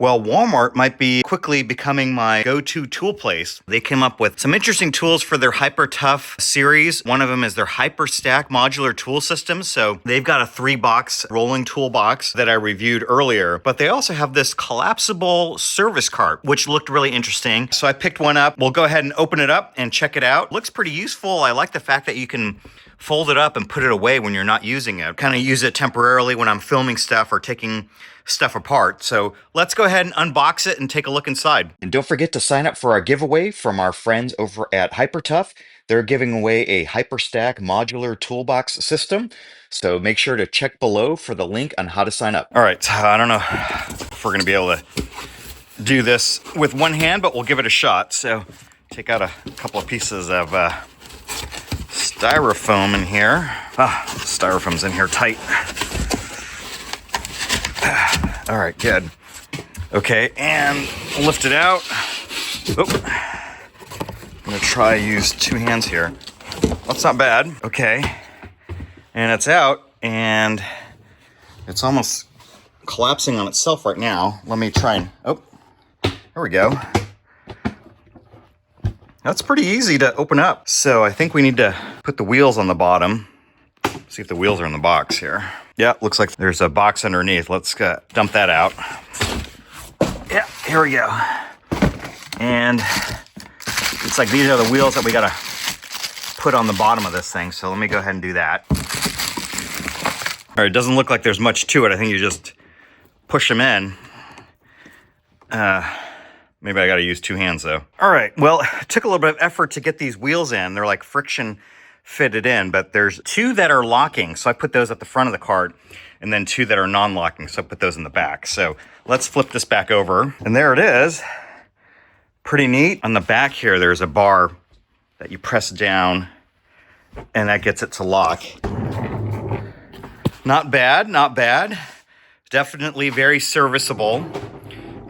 Well, Walmart might be quickly becoming my go-to tool place. They came up with some interesting tools for their Hyper Tough series. One of them is their hyperstack modular tool system. So they've got a 3-box rolling toolbox that I reviewed earlier, but they also have this collapsible service cart, which looked really interesting. So I picked one up. We'll go ahead and open it up and check it out. Looks pretty useful. I like the fact that you can fold it up and put it away when you're not using it. Kind of use it temporarily when I'm filming stuff or taking stuff apart. So let's go ahead and unbox it and take a look inside. And don't forget to sign up for our giveaway from our friends over at HyperTough. They're giving away a hyperstack modular toolbox system. So make sure to check below for the link on how to sign up. All right, I don't know if we're gonna be able to do this with one hand, but we'll give it a shot. So take out a couple of pieces of styrofoam in here. Styrofoam's in here tight. All right, good. Okay, and lift it out. I'm gonna try use 2 hands here. That's not bad. Okay, and it's out, and it's almost collapsing on itself right now. Let me try and, there we go. That's pretty easy to open up. So I think we need to put the wheels on the bottom. See if the wheels are in the box here. Yeah, looks like there's a box underneath. Let's dump that out. Yeah, here we go. And it's like these are the wheels that we gotta put on the bottom of this thing. So let me go ahead and do that. All right, it doesn't look like there's much to it. I think you just push them in. Maybe I gotta use 2 hands though. All right, well, it took a little bit of effort to get these wheels in. They're like friction fitted in, but there's 2 that are locking. So I put those at the front of the cart, and then 2 that are non-locking. So I put those in the back. So let's flip this back over. And there it is. Pretty neat. On the back here, there's a bar that you press down, and that gets it to lock. Not bad, not bad. Definitely very serviceable.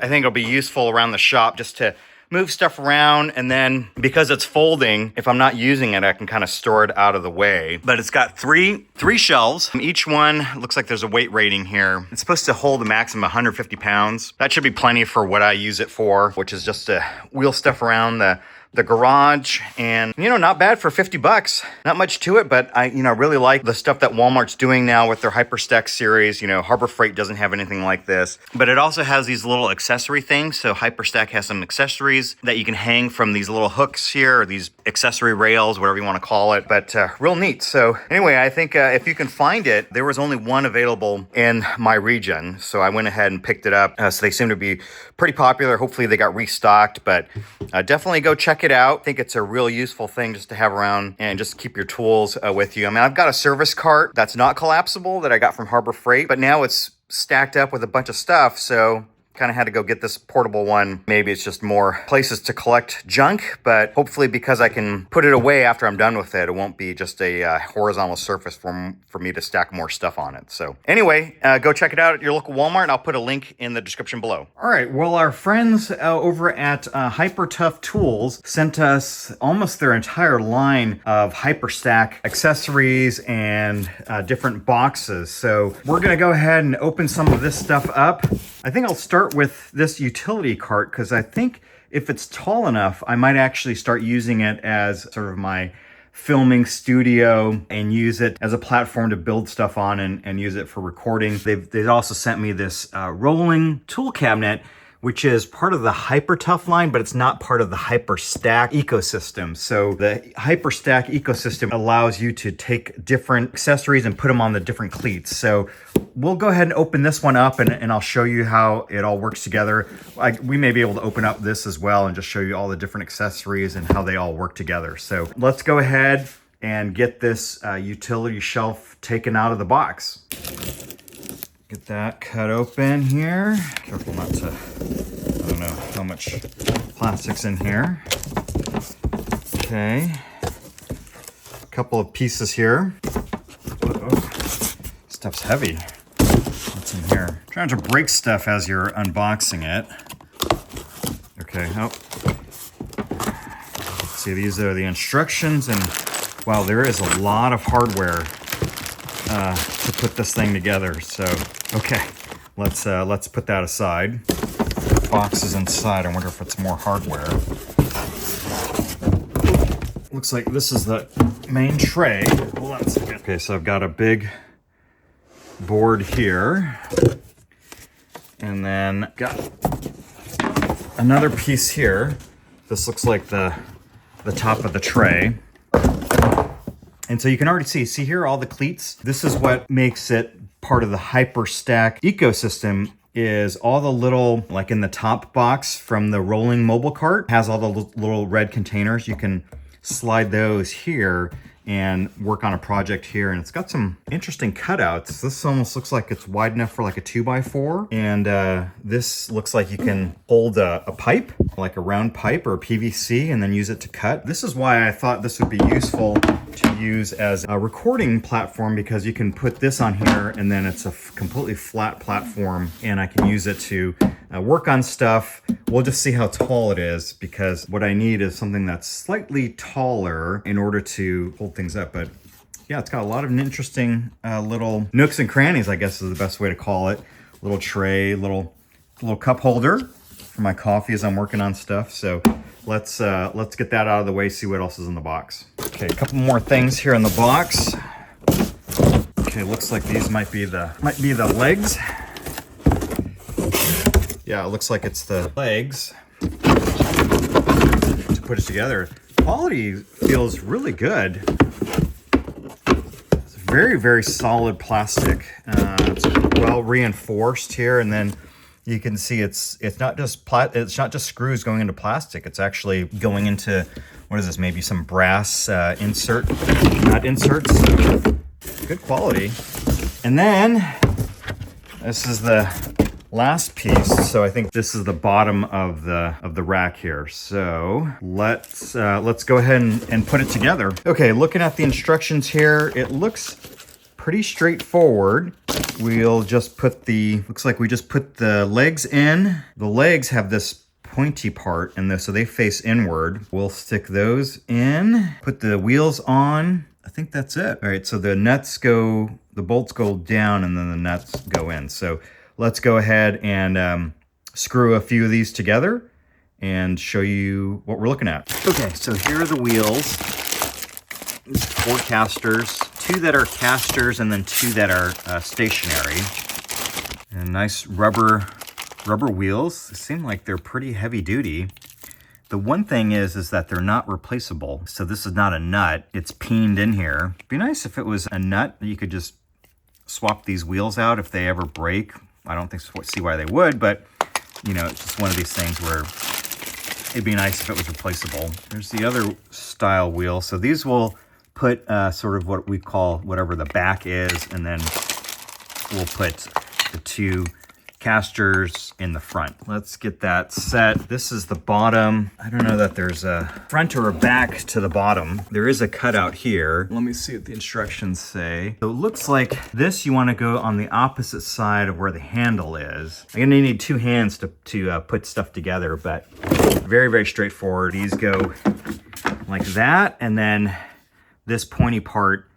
I think it'll be useful around the shop just to move stuff around, and then because it's folding, if I'm not using it, I can kind of store it out of the way. But it's got three shelves. Each one looks like there's a weight rating here. It's supposed to hold a maximum of 150 pounds. That should be plenty for what I use it for, which is just to wheel stuff around the garage. And not bad for 50 bucks. Not much to it, but I really like the stuff that Walmart's doing now with their hyperstack series. Harbor Freight doesn't have anything like this, but it also has these little accessory things. So hyperstack has some accessories that you can hang from these little hooks here, or these accessory rails, whatever you want to call it, but real neat. So anyway, I think if you can find it, there was only one available in my region. So I went ahead and picked it up. So they seem to be pretty popular. Hopefully they got restocked, but definitely go check it out. I think it's a real useful thing just to have around and just keep your tools with you. I mean, I've got a service cart that's not collapsible that I got from Harbor Freight, but now it's stacked up with a bunch of stuff. So kind of had to go get this portable one. Maybe it's just more places to collect junk, but hopefully because I can put it away after I'm done with it, it won't be just a horizontal surface for me to stack more stuff on it. So anyway, go check it out at your local Walmart, and I'll put a link in the description below. All right, well, our friends over at HyperTough Tools sent us almost their entire line of hyperstack accessories and different boxes. So we're gonna go ahead and open some of this stuff up. I think I'll start with this utility cart because I think if it's tall enough, I might actually start using it as sort of my filming studio and use it as a platform to build stuff on and use it for recording. They've also sent me this rolling tool cabinet, which is part of the HyperTough line, but it's not part of the hyperstack ecosystem. So the hyperstack ecosystem allows you to take different accessories and put them on the different cleats. So we'll go ahead and open this one up, and I'll show you how it all works together. We may be able to open up this as well and just show you all the different accessories and how they all work together. So let's go ahead and get this utility shelf taken out of the box. Get that cut open here. Careful not to, I don't know how much plastic's in here. Okay. A couple of pieces here. Uh-oh. Stuff's heavy. What's in here? Trying to break stuff as you're unboxing it. Okay, see, these are the instructions, and wow, there is a lot of hardware to put this thing together. So, okay, let's put that aside. boxes inside. I wonder if it's more hardware. Looks like this is the main tray. Hold on a second. Okay, so I've got a big board here. And then got another piece here. This looks like the top of the tray. And so you can already see here all the cleats. This is what makes it part of the hyperstack ecosystem, is all the little, like in the top box from the rolling mobile cart, has all the little red containers. You can slide those here and work on a project here. And it's got some interesting cutouts. This almost looks like it's wide enough for like a 2x4. And this looks like you can hold a pipe, like a round pipe or PVC, and then use it to cut. This is why I thought this would be useful to use as a recording platform, because you can put this on here and then it's a completely flat platform, and I can use it to work on stuff. We'll just see how tall it is, because what I need is something that's slightly taller in order to hold things up. But yeah, it's got a lot of interesting little nooks and crannies, I guess is the best way to call it. Little tray, little cup holder for my coffee as I'm working on stuff. So let's get that out of the way, see what else is in the box. Okay, a couple more things here in the box. Okay, looks like these might be the legs. Yeah, it looks like it's the legs to put it together. Quality feels really good. It's very, very solid plastic. It's well reinforced here, and then you can see it's not just screws going into plastic. It's actually going into, what is this? Maybe some brass nut inserts. Good quality. And then this is the last piece. So I think this is the bottom of the rack here. So let's go ahead and put it together. Okay, looking at the instructions here, it looks pretty straightforward. We'll just put looks like we just put the legs in. The legs have this pointy part in this, so they face inward. We'll stick those in, put the wheels on. I think that's it. All right, so the bolts go down and then the nuts go in. So let's go ahead and screw a few of these together and show you what we're looking at. Okay, so here are the wheels. 4 casters, 2 that are casters and then 2 that are stationary. And nice rubber wheels. They seem like they're pretty heavy duty. The one thing is that they're not replaceable. So this is not a nut. It's peened in here. It'd be nice if it was a nut that you could just swap these wheels out if they ever break. I don't see why they would, but you know, it's just one of these things where it'd be nice if it was replaceable. There's the other style wheel. So these will put sort of what we call whatever the back is, and then we'll put the 2 casters in the front. Let's get that set. This is the bottom. I don't know that there's a front or a back to the bottom. There is a cutout here. Let me see what the instructions say. So it looks like this, you want to go on the opposite side of where the handle is. I'm gonna need 2 hands to put stuff together, but very, very straightforward. These go like that, and then this pointy part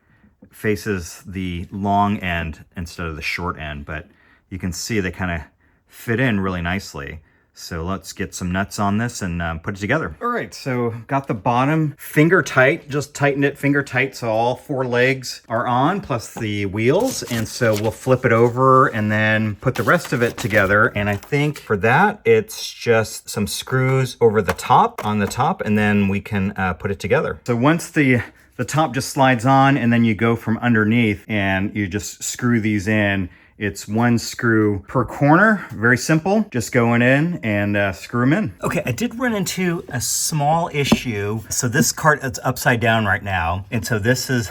faces the long end instead of the short end, but you can see they kind of fit in really nicely. So let's get some nuts on this and put it together. All right, so got the bottom finger tight, just tightened it finger tight so all 4 legs are on, plus the wheels. And so we'll flip it over and then put the rest of it together. And I think for that, it's just some screws over the top, on the top, and then we can put it together. So once the top just slides on, and then you go from underneath and you just screw these in. It's 1 screw per corner, very simple. Just going in and screw them in. Okay, I did run into a small issue. So this cart is upside down right now. And so this is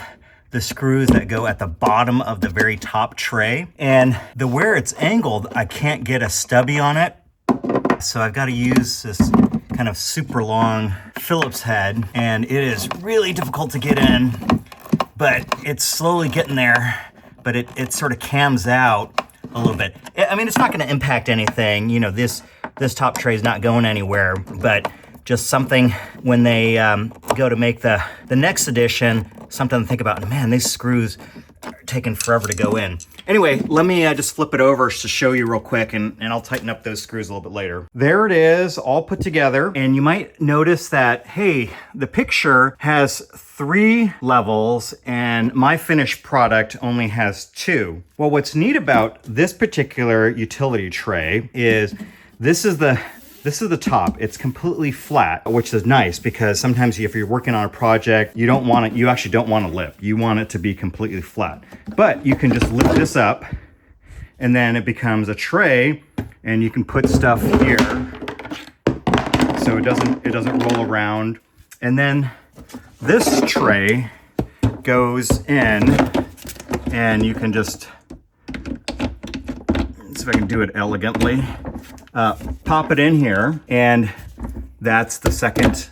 the screws that go at the bottom of the very top tray. And where it's angled, I can't get a stubby on it. So I've got to use this kind of super long Phillips head, and it is really difficult to get in, but it's slowly getting there. But it sort of cams out a little bit. I mean, it's not going to impact anything. You know, this top tray is not going anywhere, but just something when they go to make the next edition, something to think about. Man, these screws are taking forever to go in. Anyway, let me just flip it over to show you real quick, and I'll tighten up those screws a little bit later. There it is, all put together. And you might notice that, hey, the picture has 3 levels and my finished product only has 2. Well, what's neat about this particular utility tray is this is the top. It's completely flat, which is nice because sometimes if you're working on a project, you actually don't want a lip. You want it to be completely flat. But you can just lift this up and then it becomes a tray and you can put stuff here so it doesn't roll around. And then this tray goes in and you can just, let's see if I can do it elegantly. Pop it in here, and that's the second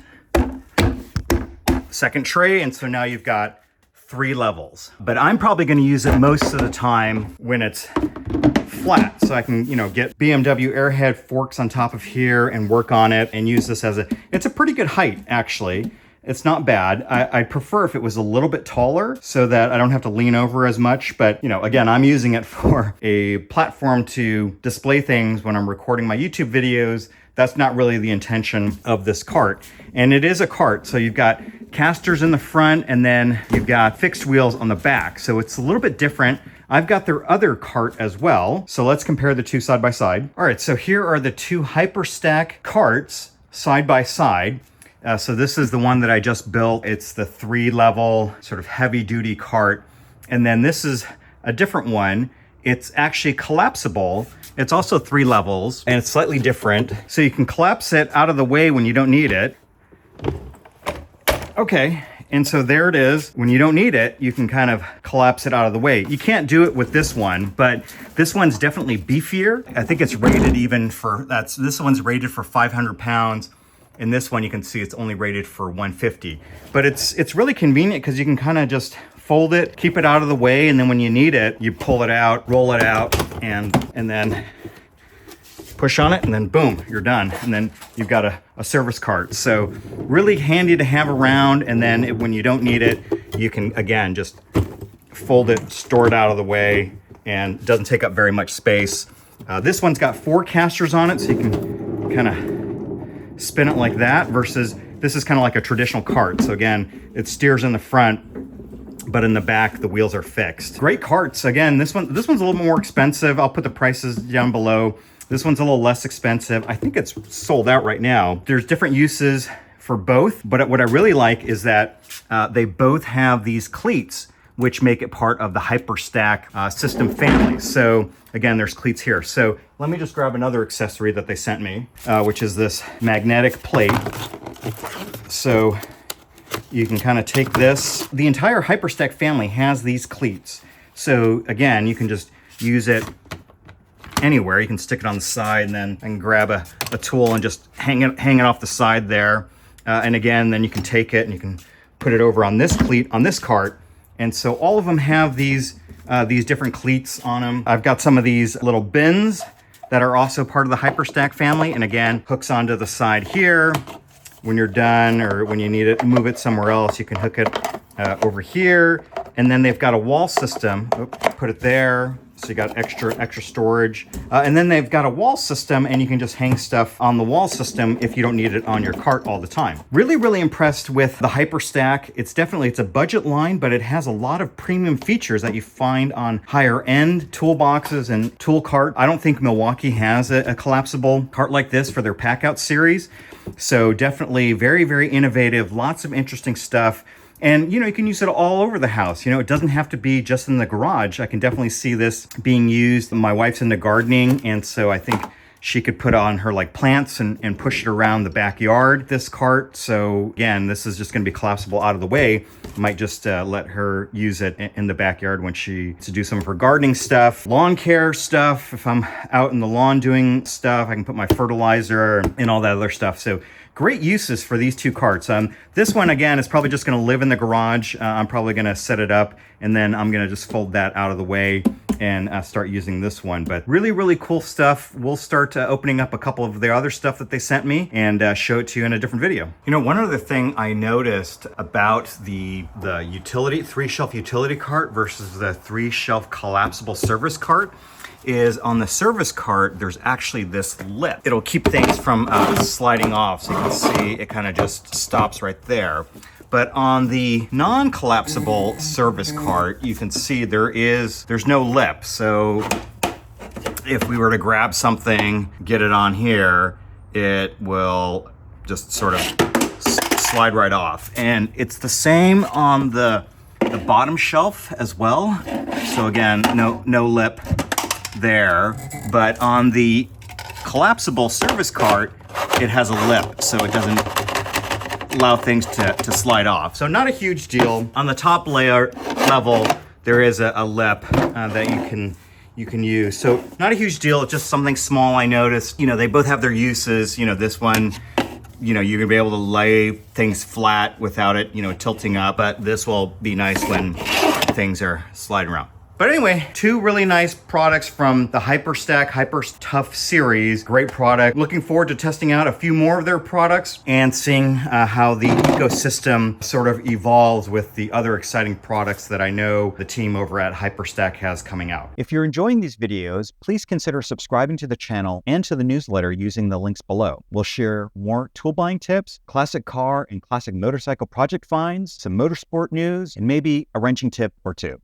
tray, and so now you've got 3 levels. But I'm probably going to use it most of the time when it's flat, so I can, get BMW Airhead forks on top of here and work on it and use this it's a pretty good height, actually. It's not bad. I'd prefer if it was a little bit taller so that I don't have to lean over as much. But, again, I'm using it for a platform to display things when I'm recording my YouTube videos. That's not really the intention of this cart. And it is a cart. So you've got casters in the front and then you've got fixed wheels on the back. So it's a little bit different. I've got their other cart as well. So let's compare the two side by side. All right, so here are the 2 hyperstack carts side by side. So this is the one that I just built. It's the 3-level sort of heavy duty cart. And then this is a different one. It's actually collapsible. It's also 3 levels and it's slightly different. So you can collapse it out of the way when you don't need it. Okay, and so there it is. When you don't need it, you can kind of collapse it out of the way. You can't do it with this one, but this one's definitely beefier. I think it's rated this one's rated for 500 pounds. And this one, you can see it's only rated for 150. But it's really convenient because you can kind of just fold it, keep it out of the way, and then when you need it, you pull it out, roll it out, and then push on it, and then boom, you're done. And then you've got a service cart. So really handy to have around, and then when you don't need it, you can, again, just fold it, store it out of the way, and it doesn't take up very much space. This one's got 4 casters on it, so you can kind of spin it like that, versus this is kind of like a traditional cart. So again, it steers in the front, but in the back, the wheels are fixed. Great carts. Again, this one's a little more expensive. I'll put the prices down below. This one's a little less expensive. I think it's sold out right now. There's different uses for both, but what I really like is that they both have these cleats, which make it part of the hyperstack system family. So again, there's cleats here. So let me just grab another accessory that they sent me, which is this magnetic plate. So you can kind of take this. The entire hyperstack family has these cleats. So again, you can just use it anywhere. You can stick it on the side, and then I can grab a tool and just hang it off the side there. And again, then you can take it and you can put it over on this cleat on this cart. And so all of them have these different cleats on them. I've got some of these little bins that are also part of the hyperstack family. And again, hooks onto the side here. When you're done or when you need it, move it somewhere else, you can hook it over here. And then they've got a wall system. Put it there. So you got extra storage. And then they've got a wall system, and you can just hang stuff on the wall system if you don't need it on your cart all the time. Really, really impressed with the hyperstack. It's a budget line, but it has a lot of premium features that you find on higher end toolboxes and tool cart. I don't think Milwaukee has a collapsible cart like this for their pack out series. So definitely very, very innovative, lots of interesting stuff. And, you can use it all over the house. It doesn't have to be just in the garage. I can definitely see this being used. My wife's into gardening, and so I think she could put on her plants and push it around the backyard, this cart. So again, this is just going to be collapsible out of the way. Might just let her use it in the backyard when to do some of her gardening stuff, lawn care stuff. If I'm out in the lawn doing stuff, I can put my fertilizer and all that other stuff. So great uses for these 2 carts. This one, again, is probably just going to live in the garage. I'm probably going to set it up, and then I'm going to just fold that out of the way and start using this one. But really, really cool stuff. We'll start start opening up a couple of the other stuff that they sent me and show it to you in a different video. You know, one other thing I noticed about the utility 3-shelf utility cart versus the 3-shelf collapsible service cart is on the service cart, there's actually this lip. It'll keep things from sliding off. So you can see it kind of just stops right there. But on the non-collapsible service cart, you can see there's no lip. So if we were to grab something, get it on here, it will just sort of slide right off. And it's the same on the bottom shelf as well. So again, no lip there, but on the collapsible service cart, it has a lip, so it doesn't allow things to slide off. So not a huge deal. On the top level, there is a lip that you can use. So not a huge deal, just something small I noticed. You know, they both have their uses. You know, this one, you know, you're gonna be able to lay things flat without it, you know, tilting up, but this will be nice when things are sliding around. But anyway, 2 really nice products from the hyperstack Hyper Tough series. Great product. Looking forward to testing out a few more of their products and seeing how the ecosystem sort of evolves with the other exciting products that I know the team over at hyperstack has coming out. If you're enjoying these videos, please consider subscribing to the channel and to the newsletter using the links below. We'll share more tool buying tips, classic car and classic motorcycle project finds, some motorsport news, and maybe a wrenching tip or two.